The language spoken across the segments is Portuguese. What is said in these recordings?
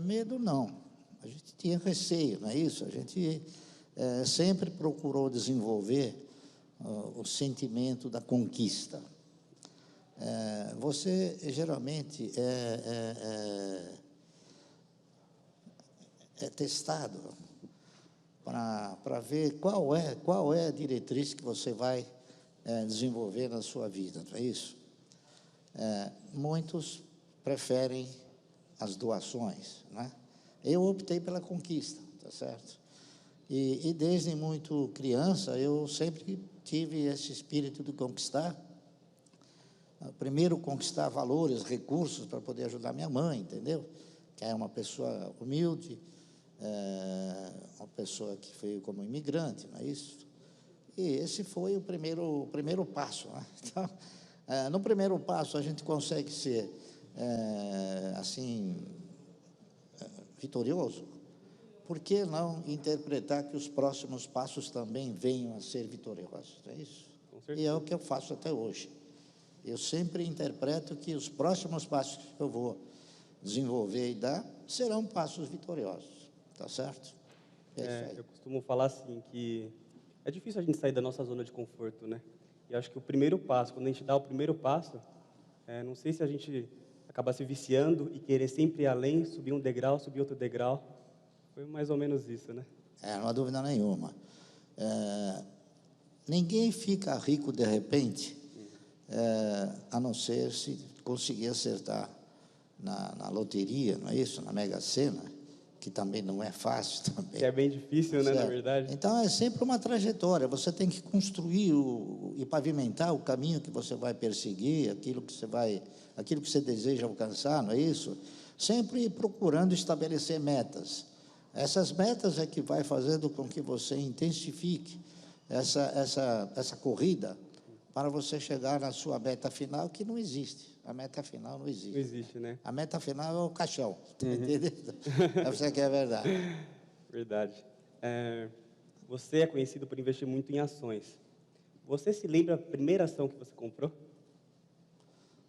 medo, não. A gente tinha receio, não é isso? A gente sempre procurou desenvolver o sentimento da conquista. Você, geralmente, é testado para ver qual é a diretriz que você vai desenvolver na sua vida, não é isso? Muitos preferem as doações, né? Eu optei pela conquista, tá certo? E desde muito criança, eu sempre tive esse espírito de conquistar. Primeiro, conquistar valores, recursos para poder ajudar minha mãe, entendeu? Que é uma pessoa humilde, uma pessoa que veio como imigrante, não é isso? E esse foi o primeiro passo, né? Então, no primeiro passo, a gente consegue ser, assim, vitorioso. Por que não interpretar que os próximos passos também venham a ser vitoriosos? É isso? E é o que eu faço até hoje. Eu sempre interpreto que os próximos passos que eu vou desenvolver e dar serão passos vitoriosos. Tá certo? Eu costumo falar assim, que é difícil a gente sair da nossa zona de conforto, né? E eu acho que o primeiro passo, quando a gente dá o primeiro passo, não sei se a gente acaba se viciando e querer sempre ir além, subir um degrau, subir outro degrau. Foi mais ou menos isso, né? Não há dúvida nenhuma. Ninguém fica rico de repente, a não ser se conseguir acertar na loteria, não é isso? Na Mega Sena, que também não é fácil também. Que é bem difícil, né, na verdade? Então, é sempre uma trajetória. Você tem que construir e pavimentar o caminho que você vai perseguir, aquilo que você deseja alcançar, não é isso? Sempre procurando estabelecer metas. Essas metas é que vai fazendo com que você intensifique essa corrida para você chegar na sua meta final, que não existe. A meta final não existe. Não existe, né? A meta final é o caixão, entendeu? Essa que é a verdade. Verdade. Você é conhecido por investir muito em ações. Você se lembra a primeira ação que você comprou?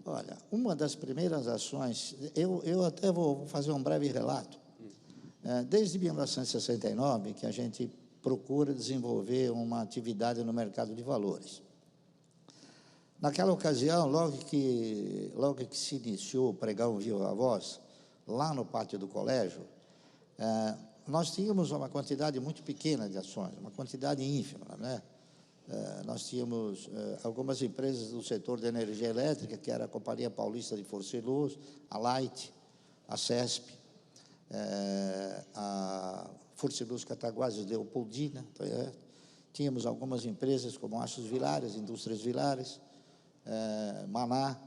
Olha, uma das primeiras ações, eu até vou fazer um breve relato. Desde 1969 que a gente procura desenvolver uma atividade no mercado de valores. Naquela ocasião, logo que se iniciou o pregão viva voz, lá no pátio do colégio, nós tínhamos uma quantidade muito pequena de ações, uma quantidade ínfima, né? Nós tínhamos algumas empresas do setor de energia elétrica, que era a Companhia Paulista de Força e Luz, a Light, a CESP, a Força e Luz Cataguases Leopoldina, tínhamos algumas empresas como Aços Vilares, Indústrias Vilares, Maná,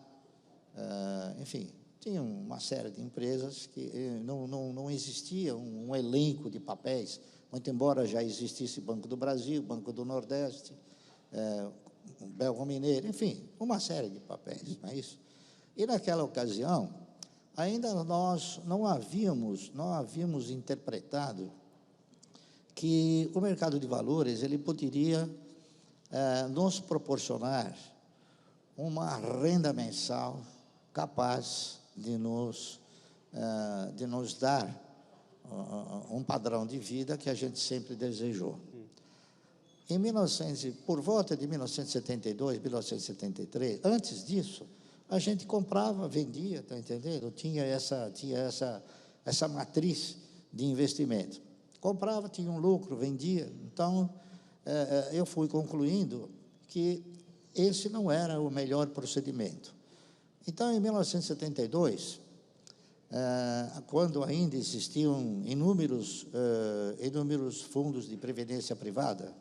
enfim, tinha uma série de empresas que não existia um elenco de papéis, muito embora já existisse Banco do Brasil, Banco do Nordeste, Belgo Mineiro, enfim, uma série de papéis, não é isso? E naquela ocasião, ainda nós não havíamos interpretado que o mercado de valores ele poderia nos proporcionar uma renda mensal capaz de nos dar um padrão de vida que a gente sempre desejou. Por volta de 1972, 1973, antes disso, a gente comprava, vendia, está entendendo? Tinha essa matriz de investimento. Comprava, tinha um lucro, vendia. Então, eu fui concluindo que esse não era o melhor procedimento. Então, em 1972, quando ainda existiam inúmeros fundos de previdência privada,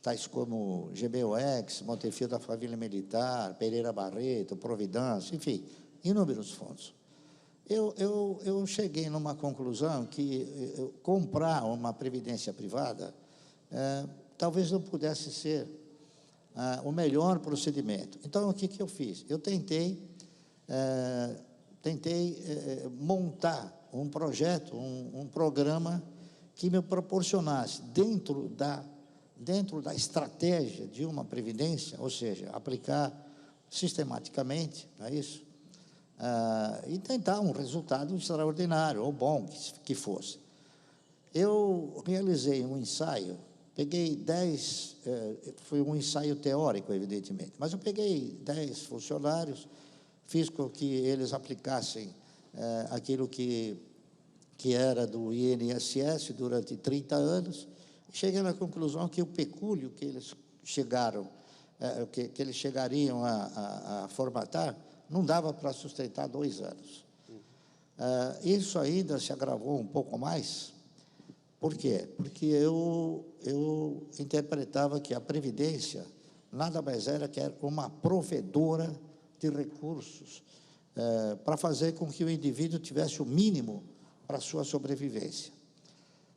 tais como GBOX, Montefiore da Família Militar, Pereira Barreto, Providência, enfim, inúmeros fundos. Eu cheguei numa conclusão que comprar uma previdência privada talvez não pudesse ser o melhor procedimento. Então, o que eu fiz? Eu tentei montar um projeto, um programa que me proporcionasse, dentro da estratégia de uma previdência, ou seja, aplicar sistematicamente, não é isso? e tentar um resultado extraordinário, ou bom que fosse. Eu realizei um ensaio, peguei 10, foi um ensaio teórico, evidentemente, mas eu peguei 10 funcionários, fiz com que eles aplicassem aquilo que era do INSS durante 30 anos, e cheguei na conclusão que o pecúlio que eles chegaram, que eles chegariam a formatar, não dava para sustentar 2 anos. Isso ainda se agravou um pouco mais. Por quê? Porque eu interpretava que a Previdência nada mais era que uma provedora de recursos para fazer com que o indivíduo tivesse o mínimo para a sua sobrevivência.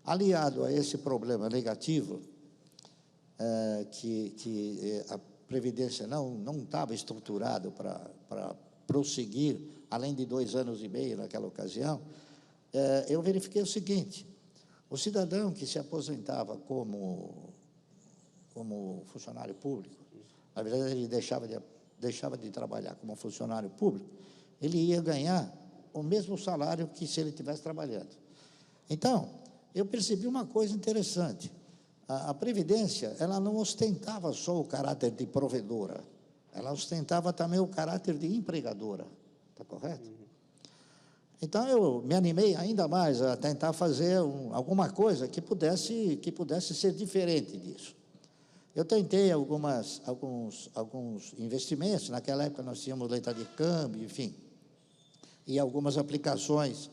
Aliado a esse problema negativo, que a Previdência não estava estruturada para prosseguir, além de 2 anos e meio naquela ocasião, eu verifiquei o seguinte: o cidadão que se aposentava como funcionário público, na verdade, ele deixava de trabalhar como funcionário público, ele ia ganhar o mesmo salário que se ele estivesse trabalhando. Então, eu percebi uma coisa interessante. A Previdência, ela não ostentava só o caráter de provedora, ela ostentava também o caráter de empregadora. Está correto? Então, eu me animei ainda mais a tentar fazer alguma coisa que pudesse ser diferente disso. Eu tentei alguns investimentos. Naquela época, nós tínhamos letra de câmbio, enfim, e algumas aplicações.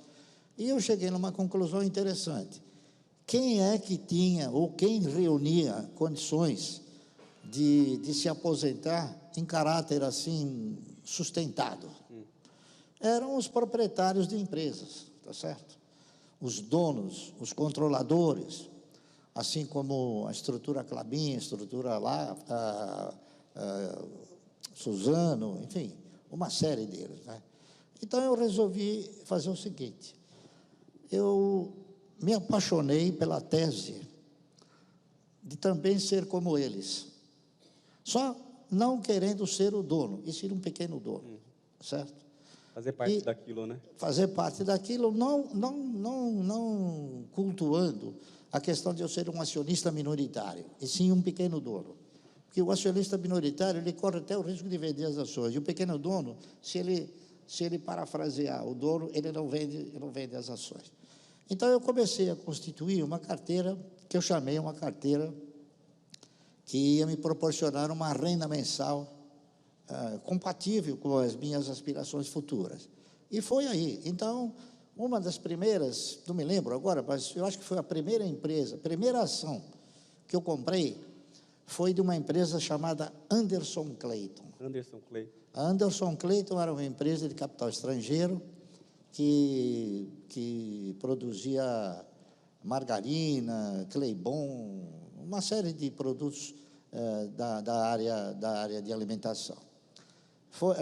E eu cheguei numa conclusão interessante. Quem é que tinha, ou quem reunia condições de se aposentar em caráter, assim, sustentado? Eram os proprietários de empresas, tá certo? Os donos, os controladores, assim como a estrutura Klabin, a estrutura lá, Suzano, enfim, uma série deles, né? Então, eu resolvi fazer o seguinte: eu me apaixonei pela tese de também ser como eles, só não querendo ser o dono, e ser um pequeno dono, certo? Fazer parte daquilo, né? Fazer parte daquilo, não cultuando a questão de eu ser um acionista minoritário, e sim um pequeno dono. Porque o acionista minoritário, ele corre até o risco de vender as ações, e o pequeno dono, se ele parafrasear o dono, ele não vende as ações. Então, eu comecei a constituir uma carteira, que eu chamei uma carteira que ia me proporcionar uma renda mensal compatível com as minhas aspirações futuras. E foi aí. Então, uma das primeiras, não me lembro agora, mas eu acho que foi a primeira empresa, a primeira ação que eu comprei foi de uma empresa chamada Anderson Clayton. Anderson Clayton. A Anderson Clayton era uma empresa de capital estrangeiro que produzia margarina, Claybon, uma série de produtos da área de alimentação.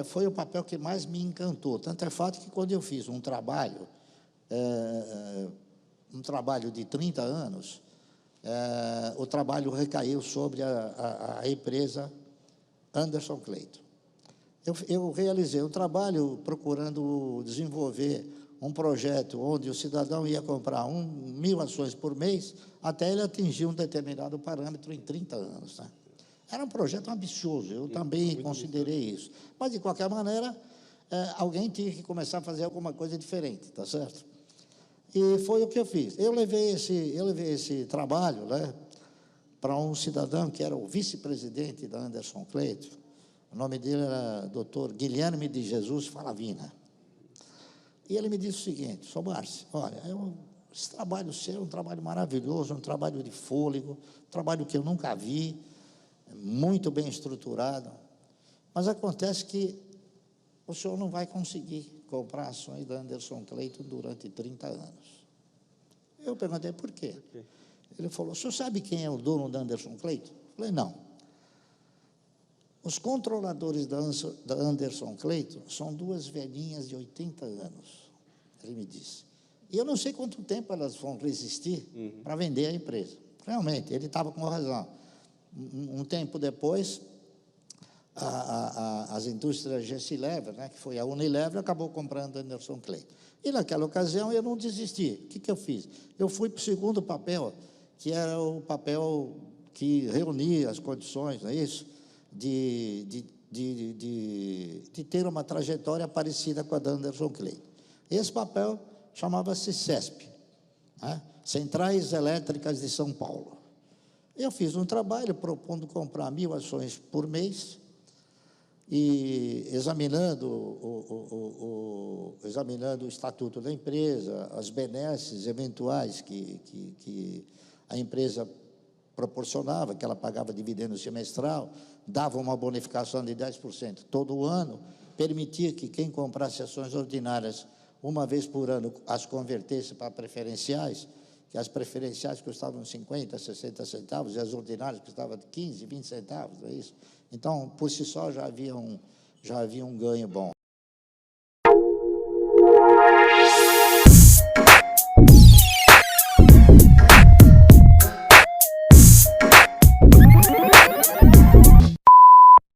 Foi o papel que mais me encantou. Tanto é fato que, quando eu fiz um trabalho de 30 anos, o trabalho recaiu sobre a empresa Anderson Clayton. Eu realizei um trabalho procurando desenvolver um projeto onde o cidadão ia comprar 1.000 ações por mês até ele atingir um determinado parâmetro em 30 anos, né? Era um projeto ambicioso, eu também considerei isso. Mas, de qualquer maneira, alguém tinha que começar a fazer alguma coisa diferente, tá certo? E foi o que eu fiz. Eu levei esse trabalho, né, para um cidadão que era o vice-presidente da Anderson Clayton. O nome dele era Dr. Guilherme de Jesus Falavina. E ele me disse o seguinte: Sr. Márcio, olha, esse trabalho seu é um trabalho maravilhoso, um trabalho de fôlego, um trabalho que eu nunca vi, muito bem estruturado, mas acontece que o senhor não vai conseguir comprar ações da Anderson Clayton durante 30 anos. Eu perguntei por quê. Ele falou: o senhor sabe quem é o dono da Anderson Clayton? Eu falei: não. Os controladores da Anderson Clayton são 2 velhinhas de 80 anos, ele me disse. E eu não sei quanto tempo elas vão resistir para vender a empresa. Realmente, ele estava com razão. Um tempo depois, as indústrias Gessilever, né, que foi a Unilever, acabou comprando a Anderson Clay. E, naquela ocasião, eu não desisti. O que eu fiz? Eu fui para o segundo papel, que era o papel que reunia as condições, não é isso? De ter uma trajetória parecida com a da Anderson Clay. Esse papel chamava-se CESP, né? Centrais Elétricas de São Paulo. Eu fiz um trabalho propondo comprar 1.000 ações por mês e examinando o estatuto da empresa, as benesses eventuais que a empresa proporcionava, que ela pagava dividendo semestral, dava uma bonificação de 10% todo ano, permitia que quem comprasse ações ordinárias uma vez por ano as convertesse para preferenciais, que as preferenciais custavam 50, 60 centavos, e as ordinárias custavam 15, 20 centavos, é isso? Então, por si só, já havia um ganho bom.